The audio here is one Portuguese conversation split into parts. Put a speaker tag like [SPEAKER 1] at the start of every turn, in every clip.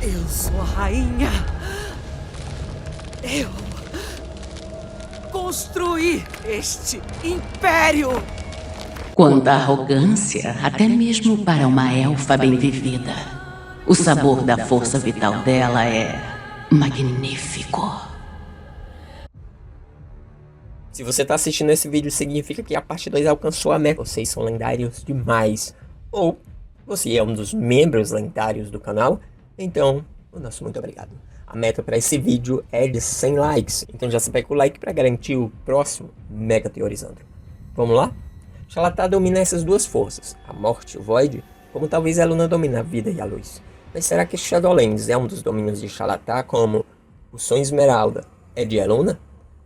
[SPEAKER 1] Eu sou a rainha. Eu construí este império.
[SPEAKER 2] Quanta arrogância, até mesmo para uma elfa bem-vivida. O sabor da força vital dela é magnífico.
[SPEAKER 3] Se você tá assistindo esse vídeo, significa que a parte 2 alcançou a meta. Vocês são lendários demais. Ou você é um dos membros lendários do canal. Então, o nosso muito obrigado. A meta para esse vídeo é de 100 likes. Então já se pega o like para garantir o próximo Mega Teorizando. Vamos lá? Xalata domina essas duas forças, a morte e o void, como talvez a Luna domine a vida e a luz. Mas será que Shadowlands é um dos domínios de Xalata, como o Som Esmeralda é de Eluna?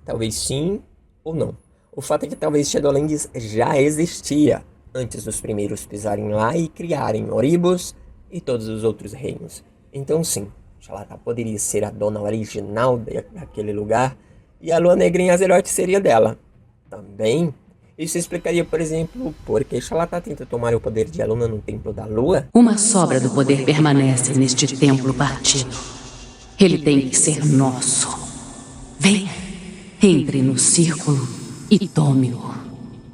[SPEAKER 3] Talvez sim ou não. O fato é que talvez Shadowlands já existia antes dos primeiros pisarem lá e criarem Oribos e todos os outros reinos. Então sim, Xalata poderia ser a dona original daquele lugar e a Lua Negra em Azeroth seria dela. Também, isso explicaria, por exemplo, por que Xalata tenta tomar o poder de Eluna no Templo da Lua.
[SPEAKER 2] Uma sobra do poder permanece neste templo partido. Ele tem que ser nosso. Venha, entre no círculo e tome-o.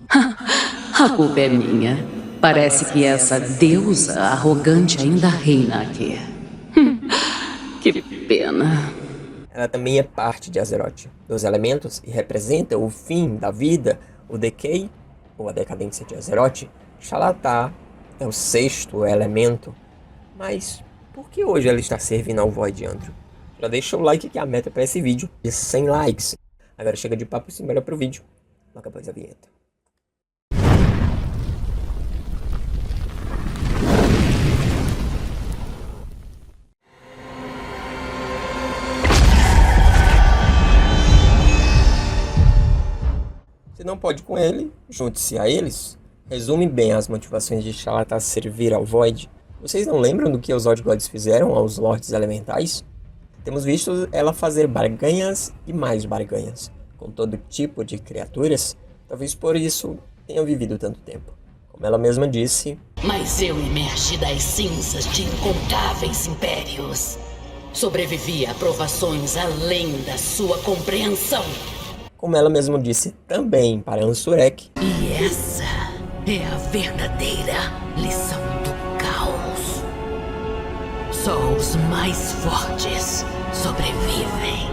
[SPEAKER 2] A culpa é minha. Parece que essa deusa arrogante ainda reina aqui. Que pena.
[SPEAKER 3] Ela também é parte de Azeroth, dos elementos, e representa o fim da vida, o decay, ou a decadência de Azeroth. Xalata é o sexto elemento. Mas por que hoje ela está servindo ao Void, Andrew? Já deixa o like que é a meta para esse vídeo de 100 likes. Agora chega de papo e se melhor pro vídeo. Logo após a vinheta. Se não pode com ele, junte-se a eles. Resume bem as motivações de Xalata servir ao Void. Vocês não lembram do que os Odd Gods fizeram aos Lordes Elementais? Temos visto ela fazer barganhas e mais barganhas, com todo tipo de criaturas. Talvez por isso tenha vivido tanto tempo. Como ela mesma disse...
[SPEAKER 4] Mas eu emergi das cinzas de incontáveis impérios. Sobrevivi a provações além da sua compreensão.
[SPEAKER 3] Como ela mesma disse também para Ansurek.
[SPEAKER 4] E essa é a verdadeira lição do caos. Só os mais fortes sobrevivem.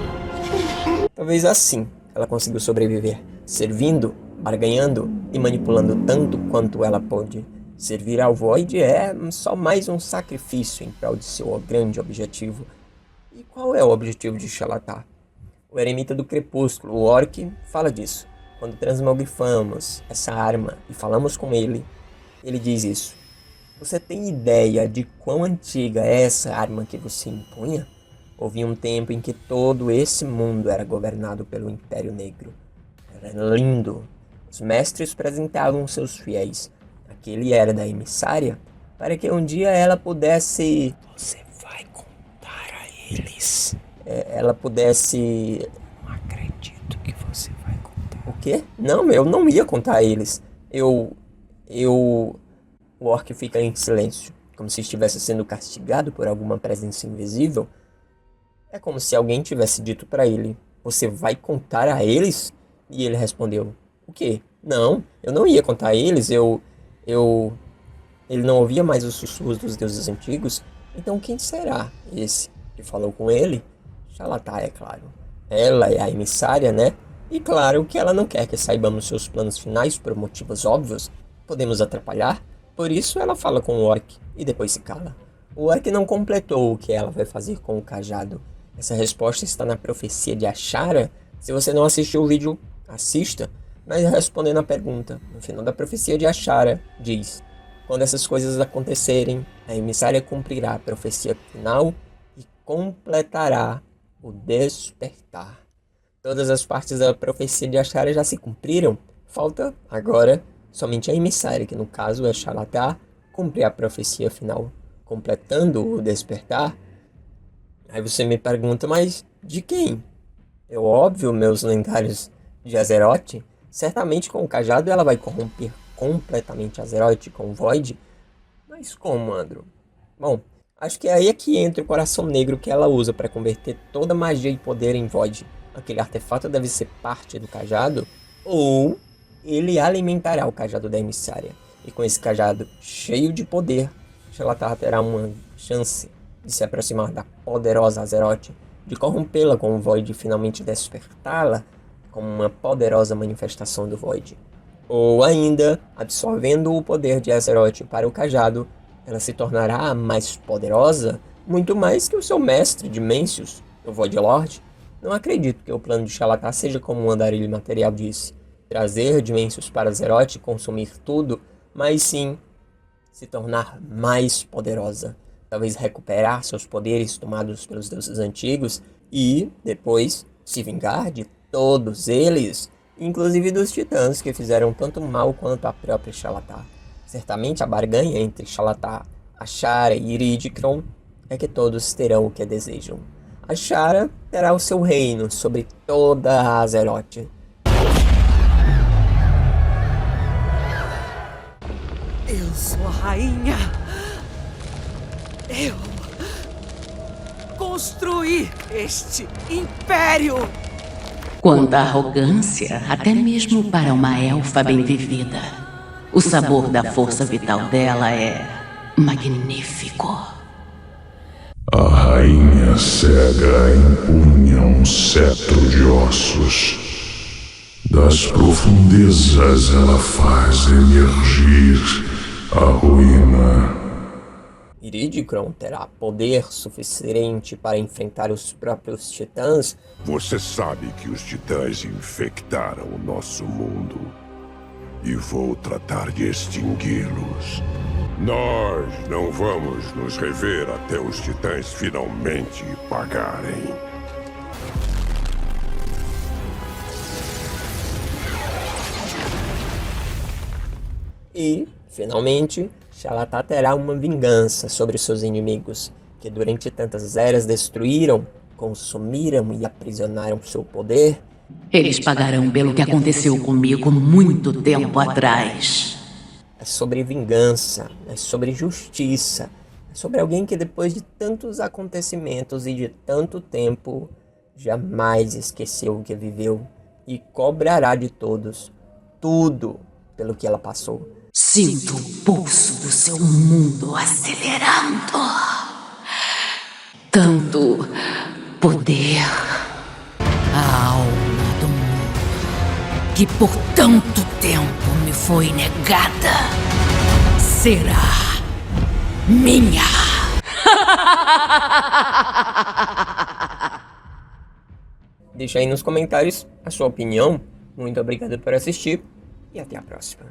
[SPEAKER 3] Talvez assim ela conseguiu sobreviver, servindo, barganhando e manipulando tanto quanto ela pôde. Servir ao Void é só mais um sacrifício em prol de seu grande objetivo. E qual é o objetivo de Xalata? O Eremita do Crepúsculo, o Orc, fala disso. Quando transmogrifamos essa arma e falamos com ele, ele diz isso. Você tem ideia de quão antiga é essa arma que você impunha? Houve um tempo em que todo esse mundo era governado pelo Império Negro. Era lindo. Os mestres presentavam seus fiéis. Aquele era da emissária, para que um dia ela pudesse... Você vai contar a eles... ela pudesse... Não acredito que você vai contar. O quê? Não, eu não ia contar a eles. O Orc fica em silêncio, como se estivesse sendo castigado por alguma presença invisível. É como se alguém tivesse dito para ele: você vai contar a eles? E ele respondeu: o quê? Não, eu não ia contar a eles, Ele não ouvia mais os sussurros dos deuses antigos. Então quem será esse que falou com ele? Xalata, é claro. Ela é a emissária, né? E claro que ela não quer que saibamos seus planos finais por motivos óbvios. Podemos atrapalhar. Por isso ela fala com o Orc e depois se cala. O Orc não completou o que ela vai fazer com o cajado. Essa resposta está na profecia de Ashara. Se você não assistiu o vídeo, assista. Mas respondendo a pergunta, no final da profecia de Ashara, diz: quando essas coisas acontecerem, a emissária cumprirá a profecia final e completará o despertar. Todas as partes da profecia de Ashara já se cumpriram. Falta, agora, somente a emissária, que no caso é Xalata, cumprir a profecia final, completando o despertar. Aí você me pergunta, mas de quem? É óbvio, meus lendários de Azeroth. Certamente com o cajado ela vai corromper completamente Azeroth com o Void. Mas como, Andrew? Bom, Acho que aí é que entra o coração negro que ela usa para converter toda magia e poder em Void. Aquele artefato deve ser parte do cajado, ou ele alimentará o cajado da emissária. E com esse cajado cheio de poder, Xelatar terá uma chance de se aproximar da poderosa Azeroth, de corrompê-la com o Void e finalmente despertá-la como uma poderosa manifestação do Void. Ou ainda, absorvendo o poder de Azeroth para o cajado, ela se tornará a mais poderosa, muito mais que o seu mestre Dimensius, o Void Lord. Não acredito que o plano de Xelatar seja como o andarilho material disse, trazer Dimensius para Azeroth e consumir tudo, mas sim se tornar mais poderosa. Talvez recuperar seus poderes tomados pelos deuses antigos e, depois, se vingar de todos eles, inclusive dos titãs que fizeram tanto mal quanto a própria Xelatar. Certamente a barganha entre Xelatar, Azshara e Iridikron é que todos terão o que desejam. Azshara terá o seu reino sobre toda a Azeroth.
[SPEAKER 1] Eu sou a rainha. Eu construí este império.
[SPEAKER 2] Quanta arrogância, até mesmo para uma elfa bem-vivida. O sabor da força vital dela é magnífico.
[SPEAKER 5] A rainha cega empunha um cetro de ossos. Das profundezas ela faz emergir a ruína.
[SPEAKER 3] Iridikron terá poder suficiente para enfrentar os próprios titãs?
[SPEAKER 5] Você sabe que os titãs infectaram o nosso mundo. E vou tratar de extingui-los. Nós não vamos nos rever até os titãs finalmente pagarem.
[SPEAKER 3] E, finalmente, Xelatar terá uma vingança sobre seus inimigos, que durante tantas eras destruíram, consumiram e aprisionaram seu poder.
[SPEAKER 2] Eles pagarão pelo que aconteceu comigo muito tempo atrás.
[SPEAKER 3] É sobre vingança, é sobre justiça, é sobre alguém que depois de tantos acontecimentos e de tanto tempo, jamais esqueceu o que viveu e cobrará de todos tudo pelo que ela passou.
[SPEAKER 2] Sinto o pulso do seu mundo acelerando. Tanto poder.
[SPEAKER 4] A alma do mundo, que por tanto tempo me foi negada, será minha.
[SPEAKER 3] Deixa aí nos comentários a sua opinião. Muito obrigado por assistir e até a próxima.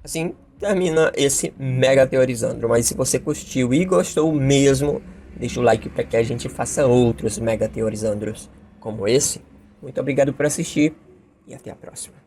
[SPEAKER 3] Assim termina esse Mega Teorizando, mas se você curtiu e gostou mesmo, deixa o like para que a gente faça outros Mega Teorizandros como esse. Muito obrigado por assistir e até a próxima.